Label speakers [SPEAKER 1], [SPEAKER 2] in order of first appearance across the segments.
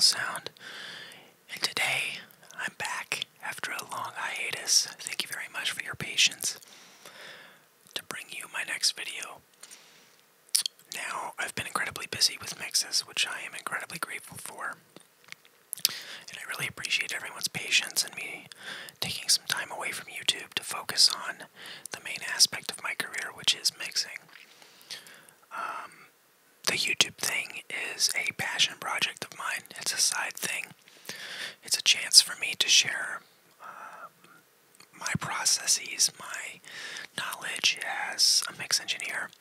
[SPEAKER 1] sound. And today, I'm back after a long hiatus. Thank you very much for your patience to bring you my next video. Now, I've been incredibly busy with mixes, which I am incredibly grateful for. And I really appreciate everyone's patience and me taking some time away from YouTube to focus on the main aspect of my career, which is mixing. The YouTube thing is a passion project of mine. It's a side thing. It's a chance for me to share my processes, my knowledge as a mix engineer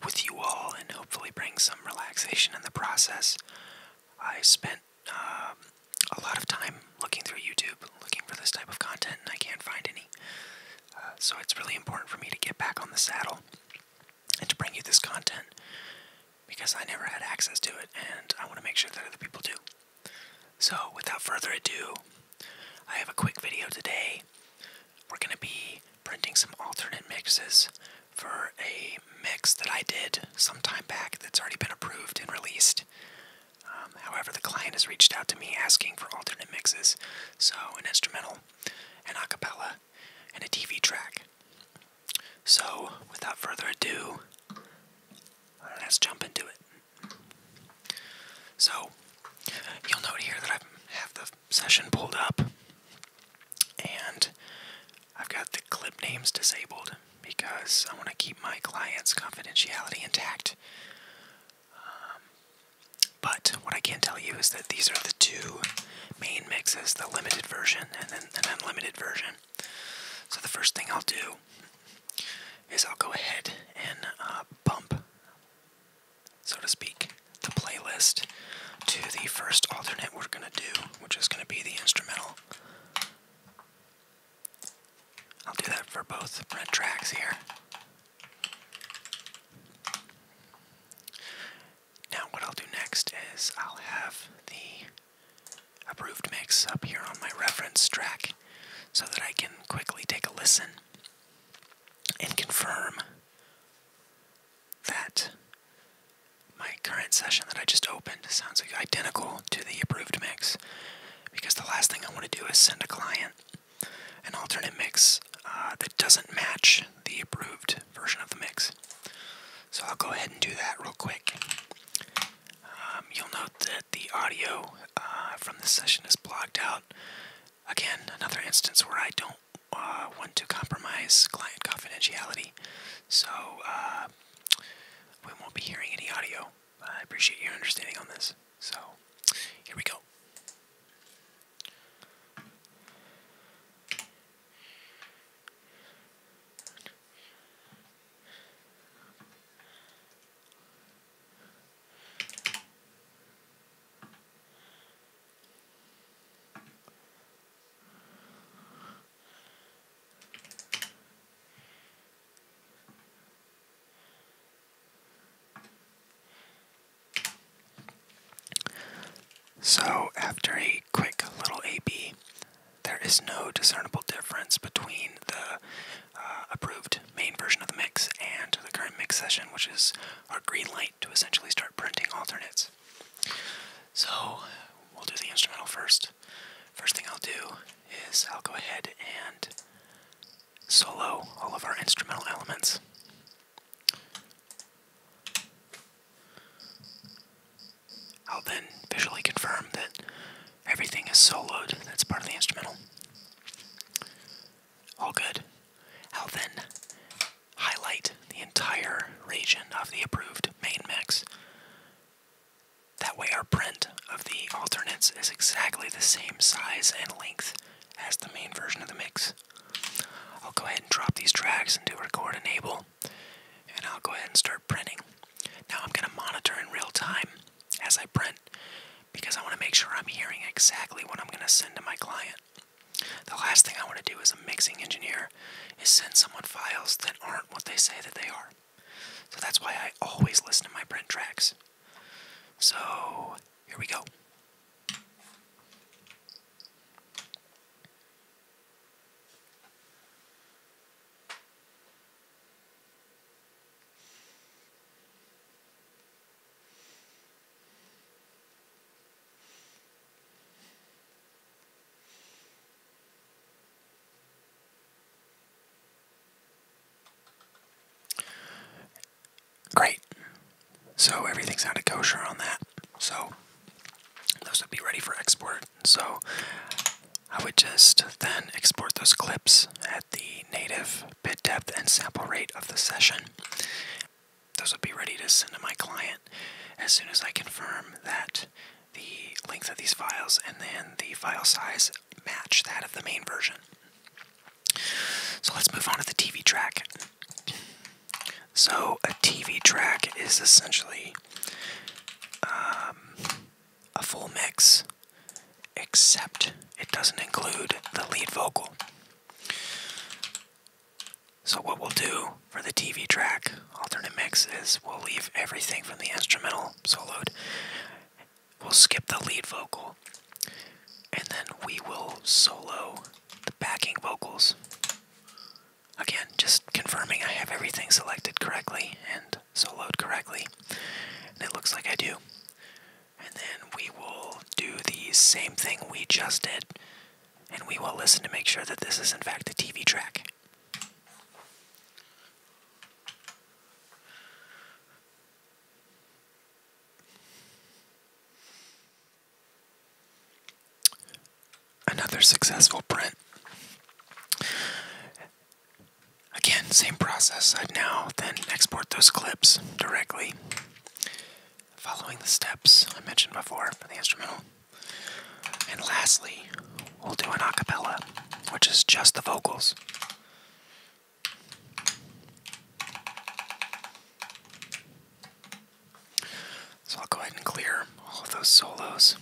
[SPEAKER 1] with you all, and hopefully bring some relaxation in the process. I spent a lot of time looking through YouTube, looking for this type of content, and I can't find any. So it's really important for me to get back on the saddle and to bring you this content, because I never had access to it, and I want to make sure that other people do. So, without further ado, I have a quick video today. We're going to be printing some alternate mixes for a mix that I did some time back that's already been approved and released. However, the client has reached out to me asking for alternate mixes, so an instrumental, an acapella, and a TV track. So, without further ado, let's jump into it. So, you'll note here that I have the session pulled up, and I've got the clip names disabled because I want to keep my client's confidentiality intact. But what I can tell you is that these are the two main mixes, the limited version and then an unlimited version. So the first thing I'll do is I'll go ahead and bump, so to speak, the playlist to the first alternate we're going to do, which is going to be the instrumental. I'll do that for both print tracks here. Now what I'll do next is I'll have the approved mix up here on my reference track so that I can quickly take a listen and confirm that my current session that I just opened sounds identical to the approved mix, because the last thing I want to do is send a client an alternate mix that doesn't match the approved version of the mix. So I'll go ahead and do that real quick. You'll note that the audio from this session is blocked out. Again, another instance where I don't want to compromise client confidentiality, so we won't be hearing any audio. I appreciate your understanding on this. So, here we go. So, after a quick little A-B, there is no discernible difference between the approved main version of the mix and the current mix session, which is our green light to essentially start printing alternates. So, we'll do the instrumental first. First thing I'll do is I'll go ahead and solo all of our instrumental elements. I'll then visually confirm that everything is soloed that's part of the instrumental. All good. I'll then highlight the entire region of the approved main mix. That way our print of the alternates is exactly the same size and length as the main version of the mix. I'll go ahead and drop these tracks into record enable, and I'll go ahead and start printing. Now I'm going to monitor in real time as I print, because I want to make sure I'm hearing exactly what I'm going to send to my client. The last thing I want to do as a mixing engineer is send someone files that aren't what they say that they are. So that's why I always listen to my print tracks. So, here we go. So everything sounded kosher on that. So those would be ready for export. So I would just then export those clips at the native bit depth and sample rate of the session. Those would be ready to send to my client as soon as I confirm that the length of these files and then the file size match that of the main version. So let's move on to the TV track. So a TV track is essentially a full mix, except it doesn't include the lead vocal. So what we'll do for the TV track alternate mix is we'll leave everything from the instrumental soloed. We'll skip the lead vocal, and then we will solo the backing vocals. Again, just confirming I have everything selected correctly and soloed correctly, and it looks like I do. And then we will do the same thing we just did, and we will listen to make sure that this is in fact a TV track. Another successful print. Again, same process. I'd now then export those clips directly, following the steps I mentioned before for the instrumental. And lastly, we'll do an acapella, which is just the vocals. So I'll go ahead and clear all of those solos.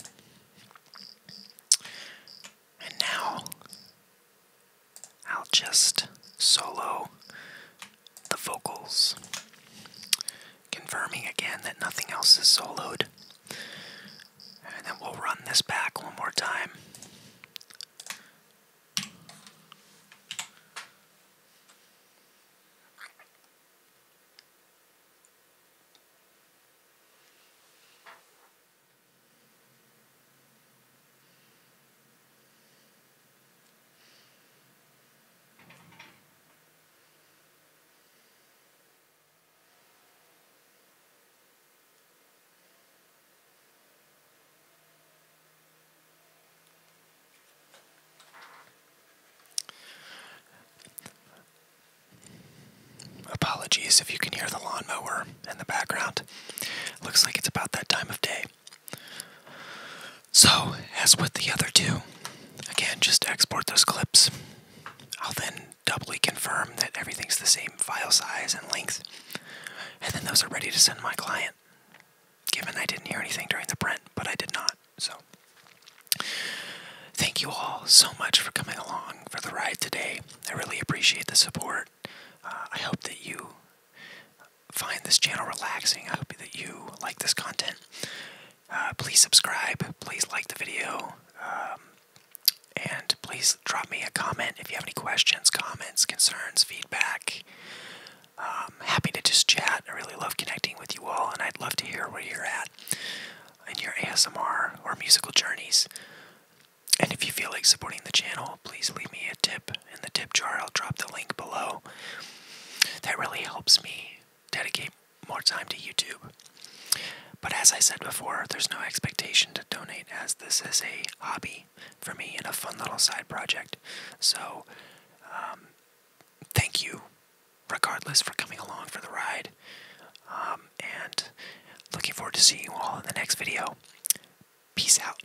[SPEAKER 1] And now I'll just solo the vocals, confirming again that nothing else is soloed. And then we'll run this back one more time. Apologies if you can hear the lawnmower in the background. Looks like it's about that time of day. So, as with the other two, again, just export those clips. I'll then doubly confirm that everything's the same file size and length, and then those are ready to send to my client, given I didn't hear anything during the print, but I did not. So, thank you all so much for coming along for the ride today. I really appreciate the support. I hope that you find this channel relaxing. I hope that you like this content. Please subscribe, please like the video, and please drop me a comment if you have any questions, comments, concerns, feedback. Happy to just chat. I really love connecting with you all, and I'd love to hear where you're at in your ASMR or musical journeys. And if you feel like supporting the channel, please leave me a tip in the tip jar. I'll drop the link below. That really helps me dedicate more time to YouTube. But as I said before, there's no expectation to donate, as this is a hobby for me and a fun little side project. So, thank you, regardless, for coming along for the ride. And looking forward to seeing you all in the next video. Peace out.